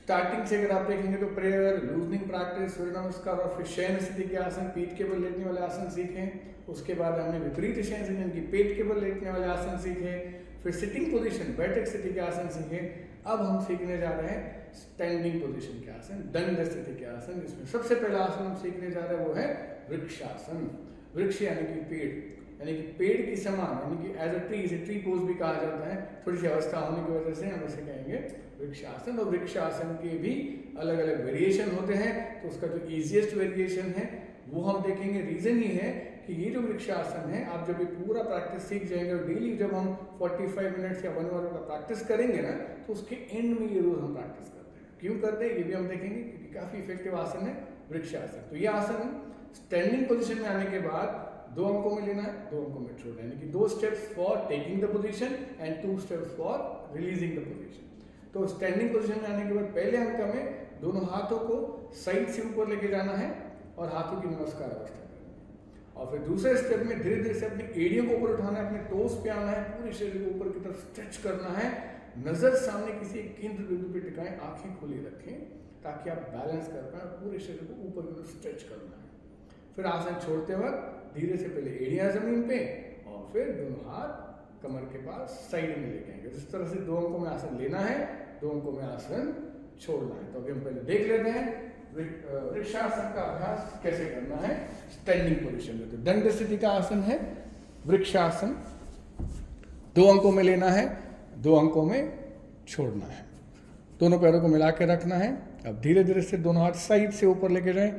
Starting से अगर आप देखेंगे तो प्रेयर, लूजनिंग प्रैक्टिस, सूर्य नमस्कार और फिर शयन स्थिति के आसन, पीठ के बल लेटने वाले आसन सीखे। उसके बाद हमने विपरीत शयन स्थिति यानी कि पेट के बल लेटने वाले आसन सीखे। फिर सिटिंग पोजीशन, बैठक स्थिति के आसन सीखे। अब हम सीखने जा रहे हैं स्टैंडिंग पोजीशन के आसन, दंड स्थिति के आसन, जिसमें सबसे पहला आसन हम सीखने जा रहे हैं वो है वृक्षासन। वृक्ष यानी कि पेड़, यानी कि पेड़ की समान, यानी कि एज अ ट्री, इसे ट्री पोज भी कहा जाता है। थोड़ी सी अवस्था होने की वजह से हम इसे कहेंगे वृक्षासन। और वृक्षासन के भी अलग अलग वेरिएशन होते हैं, तो उसका जो इजीएस्ट वेरिएशन है वो हम देखेंगे। रीजन ये है कि ये जो वृक्षासन है, आप जब ये पूरा प्रैक्टिस सीख जाएंगे और डेली जब हम 45 मिनट्स या 1 आवर का प्रैक्टिस करेंगे ना, तो उसके एंड में ये रोज हम प्रैक्टिस करते हैं। क्यों करते हैं ये भी हम देखेंगे, क्योंकि काफी इफेक्टिव आसन है वृक्षासन। तो ये आसन स्टैंडिंग पोजिशन में आने के बाद 2 अंकों में लेना है, 2 अंकों में छोड़ना है, यानी कि 2 steps for taking the position and 2 steps for releasing the position. तो स्टैंडिंग पोजीशन में आने के बाद पहले अंक में दोनों हाथों को साइड से ऊपर लेके जाना है और हाथों की नमस्कार अवस्था करनी है। और फिर दूसरे स्टेप में धीरे धीरे से अपनी एड़ियों को ऊपर उठाना है, अपने टोस पे आना है, पूरे शरीर को ऊपर की तरफ स्ट्रेच करना है। नजर सामने किसी एक केंद्र बिंदु पे टिकाएं, आंखें खुली रखें ताकि आप बैलेंस कर पाए। पूरे शरीर को ऊपर की तरफ स्ट्रेच करना है। फिर आसन छोड़ते वक्त धीरे से पहले एड़ियां जमीन पे और फिर दोनों हाथ कमर के पास साइड में लेके आएंगे। जिस तरह से 2 अंकों में आसन लेना है, 2 अंकों में आसन छोड़ना है। तो अभी हम पहले देख लेते हैं वृक्षासन का अभ्यास कैसे करना है स्टैंडिंग पोजीशन में। तो दंड स्थिति का आसन है वृक्षासन। 2 अंकों में लेना है, 2 अंकों में छोड़ना है। दोनों पैरों को मिला के रखना है। अब धीरे धीरे से दोनों हाथ साइड से ऊपर लेके जाएं।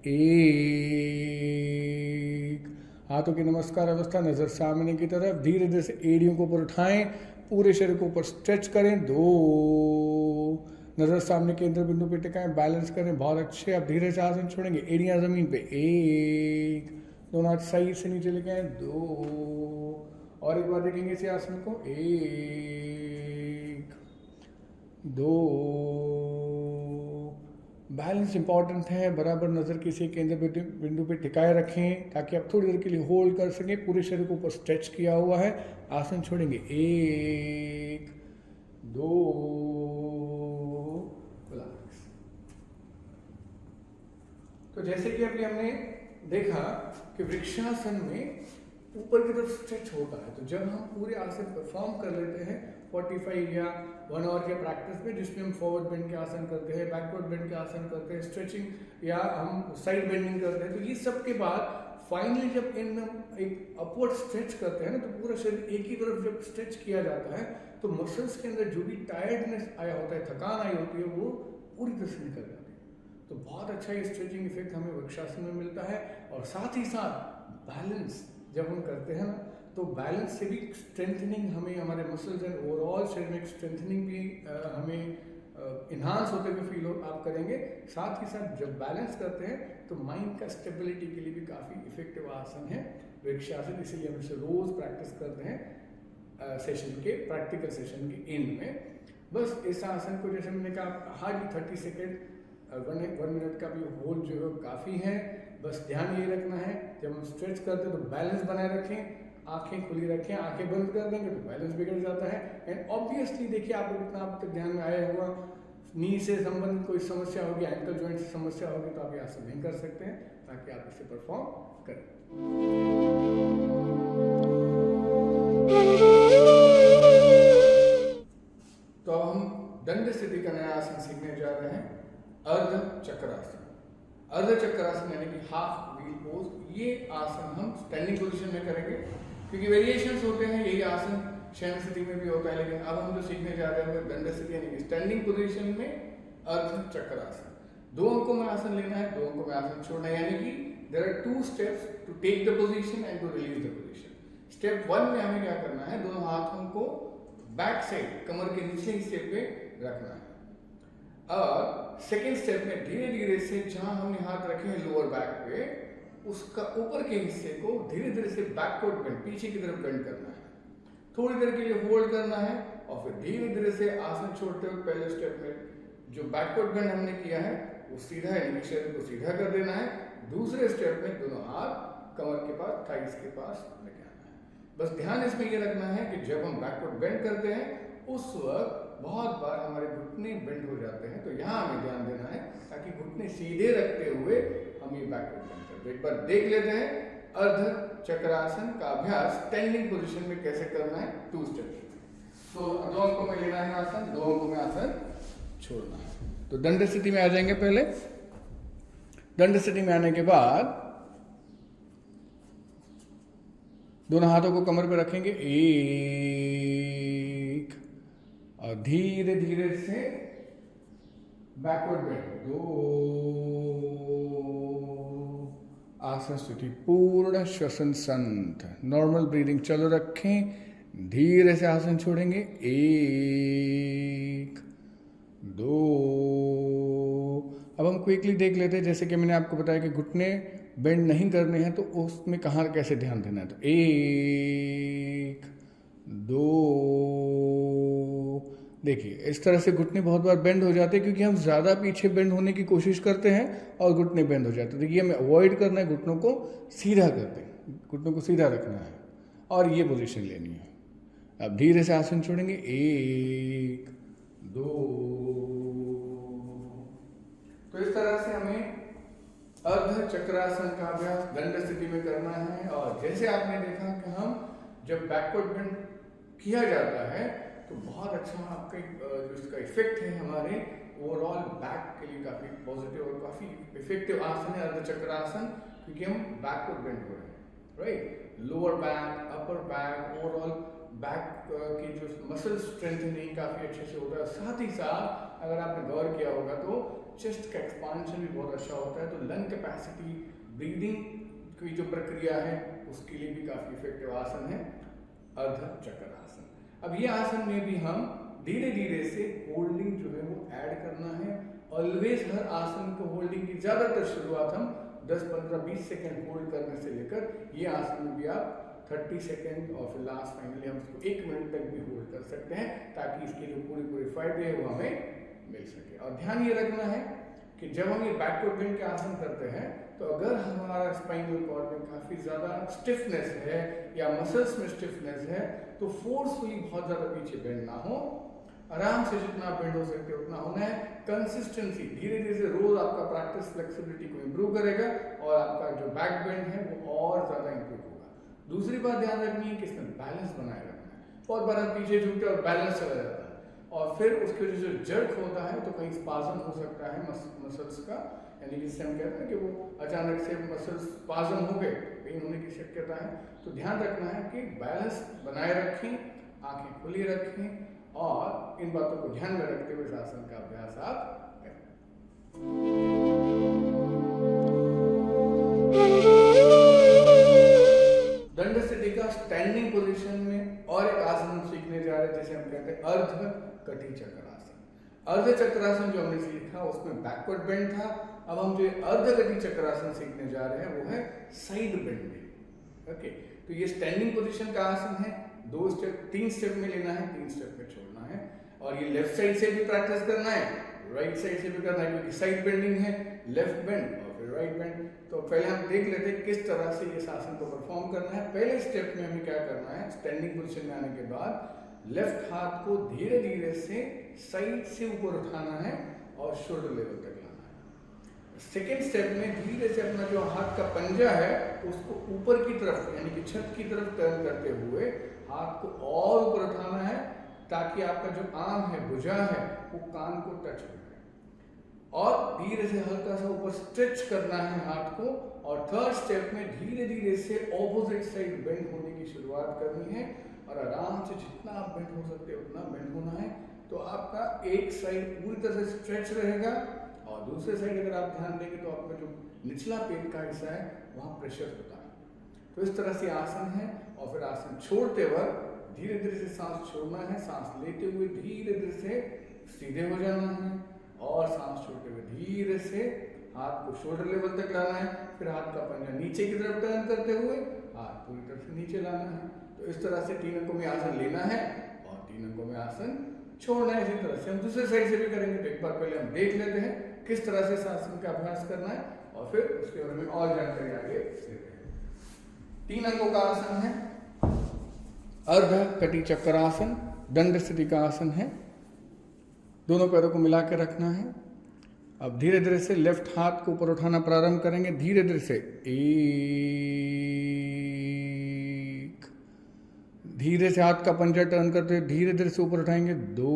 1, हाथों की नमस्कार अवस्था, नजर सामने की तरफ। धीरे धीरे से एड़ियों को ऊपर उठाएं, पूरे शरीर को ऊपर स्ट्रेच करें। 2, नजर सामने केंद्र बिंदु पे टिकाएं, बैलेंस करें, बहुत अच्छे। अब धीरे से आसन छोड़ेंगे, एड़ियां जमीन पे। 1, दोनों हाथ साइड से नीचे लेके आए। 2, और एक बार देखेंगे इसी आसन को। 1, 2, बैलेंस इंपॉर्टेंट है। बराबर नजर किसी केंद्र बिंदु पे टिकाए रखें ताकि आप थोड़ी देर के लिए होल्ड कर सकें। पूरे शरीर को ऊपर स्ट्रेच किया हुआ है। आसन छोड़ेंगे। 1, 2, रिलैक्स। तो जैसे कि अभी हमने देखा कि वृक्षासन में ऊपर की तरफ स्ट्रेच होता है। तो जब हम पूरे आसन परफॉर्म कर लेते हैं 45 या 1 आवर के प्रैक्टिस में, जिसमें हम फॉरवर्ड बेंड के आसन करते हैं, बैकवर्ड बेंड के आसन करते हैं, स्ट्रेचिंग या हम साइड बेंडिंग करते हैं, तो ये सब के बाद फाइनली जब इन एक अपवर्ड स्ट्रेच करते हैं ना, तो पूरा शरीर एक ही तरफ जब स्ट्रेच किया जाता है तो मसल्स के अंदर जो भी टायर्डनेस आया होता है, थकान आई होती है, वो पूरी तरह से निकल जाती है। तो बहुत अच्छा ये स्ट्रेचिंग इफेक्ट हमें वृक्षासन में मिलता है। और साथ ही साथ बैलेंस जब हम करते हैं ना, तो बैलेंस से भी स्ट्रेंथनिंग हमें, हमारे मसल्स एंड ओवरऑल शरीर में स्ट्रेंथनिंग भी हमें इन्हांस होते हुए फील आप करेंगे। साथ ही साथ जब बैलेंस करते हैं तो माइंड का स्टेबिलिटी के लिए भी काफ़ी इफेक्टिव आसन है वृक्षासन। इसीलिए हम इसे रोज प्रैक्टिस करते हैं सेशन के, प्रैक्टिकल सेशन के एंड में। बस इस आसन को जैसे मैंने कहा हार्डली 30 सेकेंड 1 मिनट का भी होल्ड जो है काफ़ी है। बस ध्यान ये रखना है जब हम स्ट्रेच करते हैं तो बैलेंस बनाए रखें, आंखें खुली रखें। आंखें बंद कर देंगे तो बैलेंस बिगड़ जाता है। एंड ऑब्वियसली देखिए आपको कितना आप तक ध्यान में आया हुआ, नी से संबंधित कोई समस्या होगी, एंकल जॉइंट से समस्या होगी तो आप ये आसन नहीं कर सकते हैं, ताकि आप इसे परफॉर्म करें। तो अब हम दंड स्थिति का नया आसन सीखने जा रहे हैं, अर्ध चक्रासन। अर्ध चक्रासन यानी कि हाफ व्हील पोज। ये आसन हम स्टैंडिंग पोजीशन में करेंगे, क्योंकि वेरिएशंस होते हैं, यही आसन शयन स्थिति में भी होता है। लेकिन अब हम जो सीखने जा रहे हैं दंड स्थिति यानी कि स्टैंडिंग पोजीशन में अर्ध चक्रासन। 2 अंकों में आसन लेना है, 2 अंकों में आसन छोड़ना है, यानी कि there are 2 steps to take the position and to release the position. Step 1 में हमें क्या करना है, दोनों हाथों को बैक साइड कमर के निचले हिस्से पे रखना है। और सेकेंड स्टेप में धीरे धीरे से जहां हमने हाथ रखे हैं लोअर बैक पे, उसका ऊपर के हिस्से को धीरे धीरे से बैकवर्ड बेंड, पीछे की तरफ बेंड करना है। थोड़ी देर के लिए होल्ड करना है और फिर धीरे धीरे से आसन छोड़ते हुए पहले स्टेप में जो बैकवर्ड बेंड हमने किया है वो सीधा है, शरीर को सीधा कर देना है। दूसरे स्टेप में दोनों हाथ कमर के पास, थाइस के पास लेके आना है। बस ध्यान इसमें ये रखना है कि जब हम बैकवर्ड बेंड करते हैं उस वक्त बहुत बार हमारे घुटने बेंड हो जाते हैं, तो यहाँ हमें ध्यान देना है ताकि घुटने सीधे रखते हुए हम ये बैकवर्ड बेंड करते हैं। एक बार देख लेते हैं अर्ध चक्रासन का अभ्यास स्टैंडिंग पोजीशन में कैसे करना है 2 स्टेप। तो 2 अंकों में लेना है आसन, 2 अंकों में आसन छोड़ना है। तो दंड स्थिति में आ जाएंगे। पहले दंड स्थिति में आने के बाद दोनों हाथों को कमर पे रखेंगे, एक, और धीरे धीरे से बैकवर्ड बेंड, 2, आसन स्थिति पूर्ण, श्वसन संत, नॉर्मल ब्रीदिंग चालू रखें, धीरे से आसन छोड़ेंगे, 1, 2। अब हम क्विकली देख लेते हैं, जैसे कि मैंने आपको बताया कि घुटने बेंड नहीं करने हैं तो उसमें कहाँ कैसे ध्यान देना है। तो 1, 2, देखिए इस तरह से घुटने बहुत बार बेंड हो जाते हैं क्योंकि हम ज़्यादा पीछे बेंड होने की कोशिश करते हैं और घुटने बेंड हो जाते हैं। देखिए हमें अवॉइड करना है, घुटनों को सीधा करते हैं, घुटनों को सीधा रखना है और ये पोजीशन लेनी है। अब धीरे से आसन छोड़ेंगे, 1, 2। तो इस तरह से हमें अर्ध चक्रासन का अभ्यास दंड स्थिति में करना है। और जैसे आपने देखा कि हम जब बैकवर्ड बेंड किया जाता है तो बहुत अच्छा आपका जो इसका इफेक्ट है हमारे ओवरऑल बैक के लिए काफ़ी पॉजिटिव और काफ़ी इफेक्टिव आसन है अर्ध चक्रासन, क्योंकि हम बैकवर्ड बेंड हो रहे हैं, right. Lower back, upper back, overall back की जो मसल स्ट्रेंथनिंग काफ़ी अच्छे से होता है। साथ ही साथ अगर आपने गौर किया होगा तो चेस्ट का एक्सपांशन भी बहुत अच्छा होता है। तो लंग कैपेसिटी, ब्रीदिंग की जो प्रक्रिया है उसके लिए भी काफ़ी इफेक्टिव आसन है अर्ध चक्रासन। अब ये आसन में भी हम धीरे धीरे से होल्डिंग जो है वो ऐड करना है। ऑलवेज हर आसन को होल्डिंग की ज़्यादातर शुरुआत हम 10, 15, 20 सेकेंड होल्ड करने से लेकर ये आसन में भी आप 30 सेकेंड और फिर लास्ट फाइनली हम इसको 1 मिनट तक भी होल्ड कर सकते हैं ताकि इसके जो पूरे फायदे हैं वो हमें मिल सके। और ध्यान ये रखना है कि जब हम ये बैकवर्ड बेंड के आसन करते हैं तो अगर हमारा स्पाइनल कॉर्ड में काफ़ी ज़्यादा स्टिफनेस है या मसल्स में स्टिफनेस है तो फोर्सफुली बहुत ज़्यादा पीछे बेंड ना हो, आराम से जितना बेंड हो सकते उतना होना है। कंसिस्टेंसी धीरे धीरे से रोज आपका प्रैक्टिस फ्लेक्सिबिलिटी को इम्प्रूव करेगा और आपका जो बैक बेंड है वो और ज़्यादा इम्प्रूव होगा। दूसरी बात ध्यान रखनी है कि इसमें बैलेंस बनाए रखना है। बहुत बार हम पीछे झुकते और बैलेंस चला जाता है और फिर उसके वजह से जर्क होता है तो कहीं स्पाज़म हो सकता है मसल्स का, यानी जिससे हम कहते हैं कि वो अचानक से मसल्स स्पाज़म हो गए, पेन होने की शक्यता है। तो ध्यान रखना है कि बैलेंस बनाए रखें, आंखें खुली रखें और इन बातों को ध्यान में रखते हुए इस आसन का अभ्यास आप करें। दंड स्थिति का स्टैंडिंग पोजीशन में और एक आसन हम सीखने जा रहे हैं जिसे हम कहते हैं अर्ध कटी चक्रासन। अर्ध चक्रासन जो हमने सीखा उसमें बैकवर्ड बेंड था। अब हम जो अर्ध कटी चक्रासन सीखने जा रहे हैं वो है साइड बेंडिंग। ओके, तो ये स्टैंडिंग पोजीशन का आसन है। 2 स्टेप, 3 स्टेप में लेना है, 3 स्टेप में छोड़ना है। और ये लेफ्ट साइड से भी प्रैक्टिस करना है, राइट साइड से भी करना है, क्योंकि साइड बेंडिंग है, लेफ्ट बेंड और फिर राइट बेंड। तो पहले हम देख लेते हैं किस तरह से इस आसन को परफॉर्म करना है। पहले स्टेप में हमें क्या करना है, स्टैंडिंग पोजीशन में आने के बाद लेफ्ट हाथ को धीरे धीरे से साइड से ऊपर उठाना है और शोल्डर लेवल तक लाना है। सेकेंड स्टेप में धीरे से अपना जो हाथ का पंजा है उसको ऊपर की तरफ यानी कि छत की तरफ टर्न करते हुए हाथ को और ऊपर उठाना है ताकि आपका जो आर्म है, भुजा है, वो कान को टच हो जाए। और धीरे से हल्का सा ऊपर स्ट्रेच करना है हाथ को। और थर्ड स्टेप में धीरे धीरे से ऑपोजिट साइड बेंड होने की शुरुआत करनी है और आराम से जितना आप बेंड हो सकते हैं उतना बेंड होना है। तो आपका एक साइड पूरी तरह से स्ट्रेच रहेगा और दूसरे साइड अगर आप ध्यान देंगे तो आपका जो निचला पेट का हिस्सा है वहाँ प्रेशर होता है। तो इस तरह से आसन है। और फिर आसन छोड़ते वक्त धीरे धीरे से सांस छोड़ना है, सांस लेते हुए धीरे धीरे से सीधे हो जाना है और सांस छोड़ते हुए धीरे से हाथ को शोल्डर लेवल तक लाना है। फिर हाथ का पंजा नीचे की तरफ टर्न करते हुए हाथ पूरी तरह से नीचे लाना है। तो इस तरह से 3 अंकों में आसन लेना है और 3 अंकों में आसन छोड़ना है। इसी तरह से हम दूसरे साइड से भी करेंगे। तो एक बार पहले हम देख लेते हैं किस तरह से इस आसन का अभ्यास करना है और फिर उसके बारे में और जानकारी आगे देते हैं। 3 अंकों का आसन है अर्ध कटी चक्रासन, दंड स्थिति का आसन है। दोनों पैरों को मिला के रखना है। अब धीरे धीरे से लेफ्ट हाथ को ऊपर उठाना प्रारंभ करेंगे, धीरे धीरे से एक, धीरे से हाथ का पंजा टर्न करते हुए धीरे धीरे से ऊपर उठाएंगे, दो,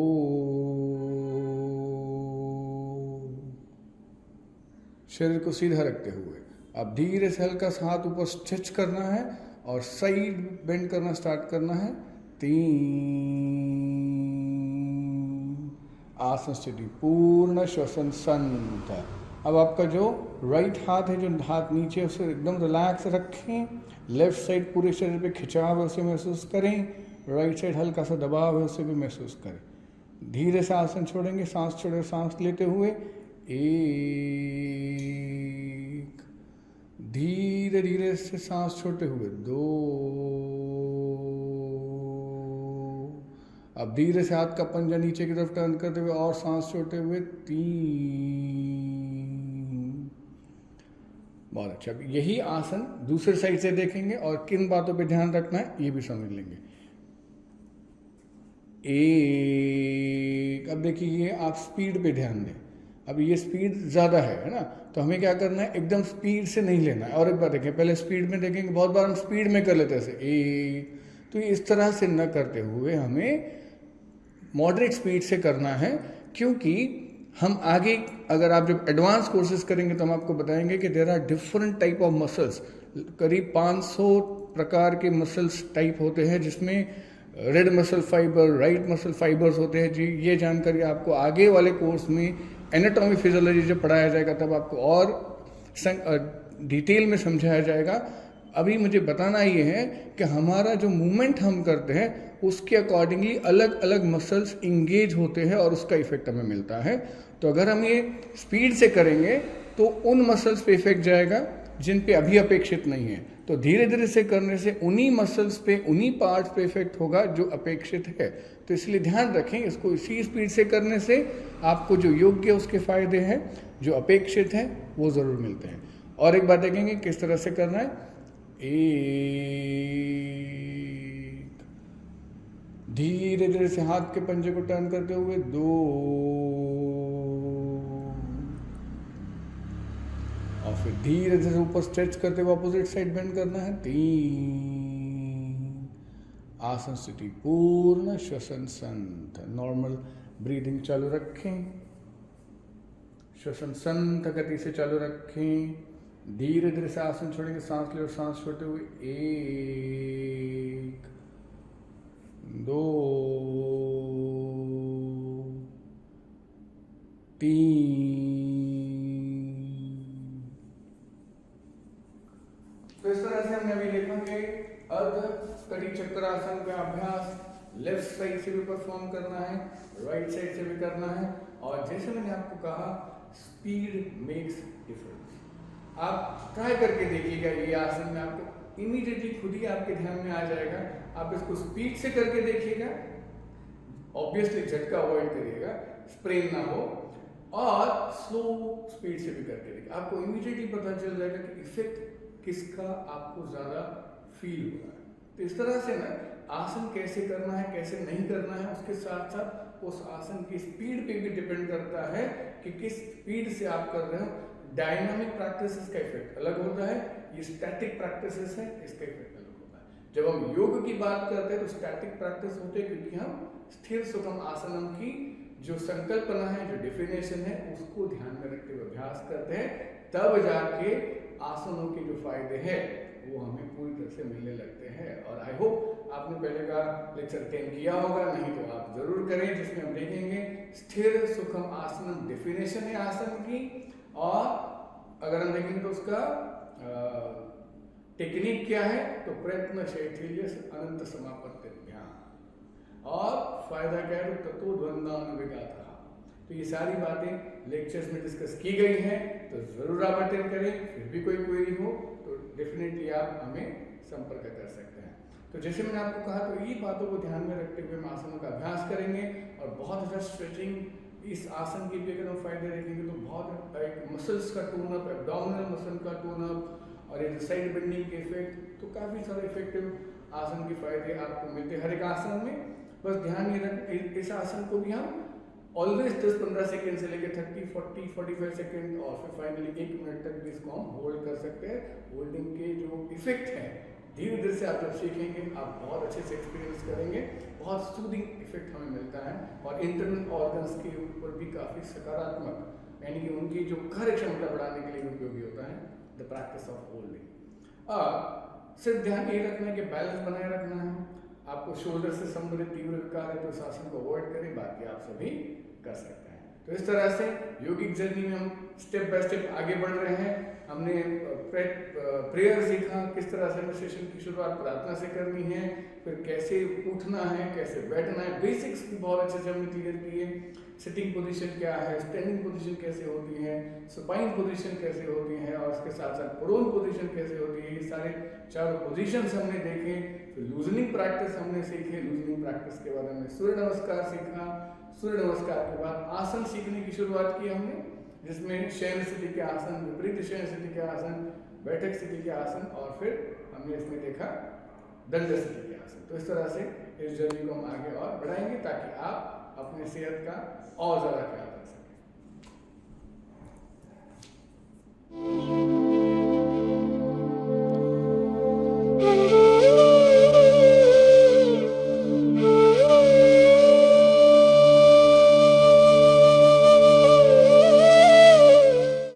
शरीर को सीधा रखते हुए। अब धीरे से हल्का सा हाथ ऊपर स्ट्रेच करना है और साइड बेंड करना स्टार्ट करना है, तीन, आसन स्थिति पूर्ण, श्वसन संत। अब आपका जो राइट हाथ है, जो हाथ नीचे उसे एकदम रिलैक्स रखें, लेफ्ट साइड पूरे शरीर पे खिंचाव है उसे महसूस करें, राइट साइड हल्का सा दबाव है उसे भी महसूस करें। धीरे से आसन छोड़ेंगे, सांस छोड़े, सांस लेते हुए एक, धीरे धीरे से सांस छोड़ते हुए दो, अब धीरे से हाथ का पंजा नीचे की तरफ टर्न करते हुए और सांस छोड़ते हुए तीन। बहुत अच्छा। यही आसन दूसरे साइड से देखेंगे और किन बातों पे ध्यान रखना है ये भी समझ लेंगे। एक, अब देखिए ये आप स्पीड पे ध्यान दें। अब ये स्पीड ज़्यादा है ना, तो हमें क्या करना है, एकदम स्पीड से नहीं लेना है। और एक बार देखें, पहले स्पीड में देखेंगे, बहुत बार हम स्पीड में कर लेते हैं ऐसे एक, तो इस तरह से न करते हुए हमें मॉडरेट स्पीड से करना है, क्योंकि हम आगे अगर आप जब एडवांस कोर्सेज करेंगे तो हम आपको बताएंगे कि there are different type of muscles, करीब 500 प्रकार के मसल्स टाइप होते हैं, जिसमें red muscle fibre, white muscle fibres होते हैं जी। ये जानकारी आपको आगे वाले कोर्स में एनाटॉमी फिजियोलॉजी जब पढ़ाया जाएगा तब आपको और डिटेल में समझाया जाएगा। अभी मुझे बताना ये है कि हमारा जो मूवमेंट हम करते हैं उसके अकॉर्डिंगली अलग अलग मसल्स इंगेज होते हैं और उसका इफेक्ट हमें मिलता है। तो अगर हम ये स्पीड से करेंगे तो उन मसल्स पे इफेक्ट जाएगा जिन पे अभी अपेक्षित नहीं है, तो धीरे धीरे से करने से उन्हीं मसल्स पे, उन्हीं पार्ट्स पे इफेक्ट होगा जो अपेक्षित है। तो इसलिए ध्यान रखें, इसको इसी स्पीड से करने से आपको जो योग्य उसके फायदे हैं, जो अपेक्षित हैं वो ज़रूर मिलते हैं। और एक बात देखेंगे किस तरह से करना है। एक, धीरे धीरे से हाथ के पंजे को टर्न करते हुए दो, और फिर धीरे धीरे ऊपर स्ट्रेच करते हुए अपोजिट साइड बेंड करना है, तीन, आसन स्थिति पूर्ण, श्वसन संत। नॉर्मल ब्रीदिंग चालू रखें, श्वसन संत गति से चालू रखें। धीरे धीरे से आसन छोड़ेंगे, सांस ले और सांस छोड़ते हुए एक, दो, तीन। तो इस तरह से हमने अभी देखा कि अर्ध कड़ी चक्रासन का अभ्यास लेफ्ट साइड से भी परफॉर्म करना है, राइट साइड से भी करना है। और जैसे मैंने आपको कहा, स्पीड मेक्स डिफरेंस। आप ट्राई करके देखिएगा, ये आसन में आपको इमीडिएटली खुद ही आपके ध्यान में आ जाएगा। आप इसको स्पीड से करके देखिएगा, ऑब्वियसली झटका अवॉइड करिएगा, स्प्रेन ना हो, और स्लो स्पीड से भी करके देखिए। आपको इमीडिएटली पता चल जाएगा कि इफेक्ट किसका आपको ज़्यादा फील हो रहा है। तो इस तरह से ना आसन कैसे करना है, कैसे नहीं करना है, उसके साथ साथ उस आसन की स्पीड पे भी डिपेंड करता है कि किस स्पीड से आप कर रहे हो। डायनामिक प्रैक्टिसेस का इफेक्ट अलग होता है, ये स्टैटिक प्रैक्टिसेस है, इसका इफेक्ट अलग होता है। जब हम योग की बात करते हैं तो स्टैटिक प्रैक्टिस होते हैं, क्योंकि हम स्थिर सुखम आसनम की जो संकल्पना है, जो डेफिनेशन है, उसको ध्यान में रखते हुए अभ्यास करते हैं, तब जाके आसनों के जो फायदे हैं वो हमें पूरी तरह से मिलने लगते हैं। और आई होप आपने पहले का लेक्चर अटेंड किया होगा, नहीं तो आप जरूर करें, जिसमें हम देखेंगे स्थिर सुखम आसनम डेफिनेशन है आसन की, और अगर हम देखेंगे तो उसका टेक्निक क्या है, तो प्रयत्न शैथिल्य अनंत समापत्ति ध्यान, और फायदा क्या है, तो तत्व द्वंद्वानुविगात। तो ये सारी बातें लेक्चर्स में डिस्कस की गई हैं, तो ज़रूर आप अटेंड करें। फिर भी कोई क्वेरी हो तो डेफिनेटली आप हमें संपर्क कर सकते हैं। तो जैसे मैंने आपको कहा, तो ये बातों को ध्यान में रखते हुए हम आसनों का अभ्यास करेंगे, और बहुत अच्छा स्ट्रेचिंग इस आसन की भी अगर हम फायदे देखेंगे तो बहुत एक मसल्स का टोन अप, एब्डोमिनल मसल का टोन अप, और ये साइड बेंडिंग के इफेक्ट, तो काफ़ी सारे इफेक्टिव आसन के फायदे आपको मिलते हैं हर एक आसन में। बस ध्यान ये रखें, इस आसन को भी हम ऑलवेज 10-15 सेकेंड से लेकर 30, 40, 45 सेकेंड और फिर फाइनली 1 मिनट तक भी इसको हम होल्ड कर सकते हैं। होल्डिंग के जो इफेक्ट हैं धीरे धीरे से आप जब सीखेंगे आप बहुत अच्छे से एक्सपीरियंस करेंगे, बहुत सूदिंग इफेक्ट हमें मिलता है और इंटरनल ऑर्गन्स के ऊपर भी काफ़ी सकारात्मक यानी कि उनकी जो कार्य क्षमता बढ़ाने के लिए उपयोगी होता है द प्रैक्टिस ऑफ होल्डिंग। सिर्फ ध्यान ये रखना है कि बैलेंस बनाए रखना है, आपको शोल्डर से संबंधित तीव्र विकार है तो इस आसन को अवॉइड करें, बाकी आप सभी कर सकते हैं। तो इस तरह से योगिक जर्नी में हम स्टेप बाय स्टेप आगे बढ़ रहे हैं। हमने प्रेयर सीखा, किस तरह से हमें सेशन की शुरुआत प्रार्थना से करनी है, फिर कैसे उठना है, कैसे बैठना है, बेसिक्स भी बहुत अच्छे से हमने क्लियर किए। सिटिंग पोजीशन क्या है, स्टैंडिंग पोजीशन कैसे होती है, सुपाइन पोजीशन कैसे होती है और उसके साथ साथ प्रोन पोजीशन कैसे होती है, ये सारे चारों पोजीशंस हमने देखे। फिर लूजनिंग प्रैक्टिस हमने सीखे, लूजनिंग प्रैक्टिस के बाद हमने सूर्य नमस्कार सीखा, सूर्य नमस्कार के बाद आसन सीखने की शुरुआत की हमने, जिसमें शयन स्थिति के आसन, विपरीत शयन स्थिति के आसन, बैठक स्थिति के आसन और फिर हमने इसमें देखा दंड स्थिति के आसन। तो इस तरह से इस जर्नी को हम आगे और बढ़ाएंगे ताकि आप अपने सेहत का और ज़्यादा ख्याल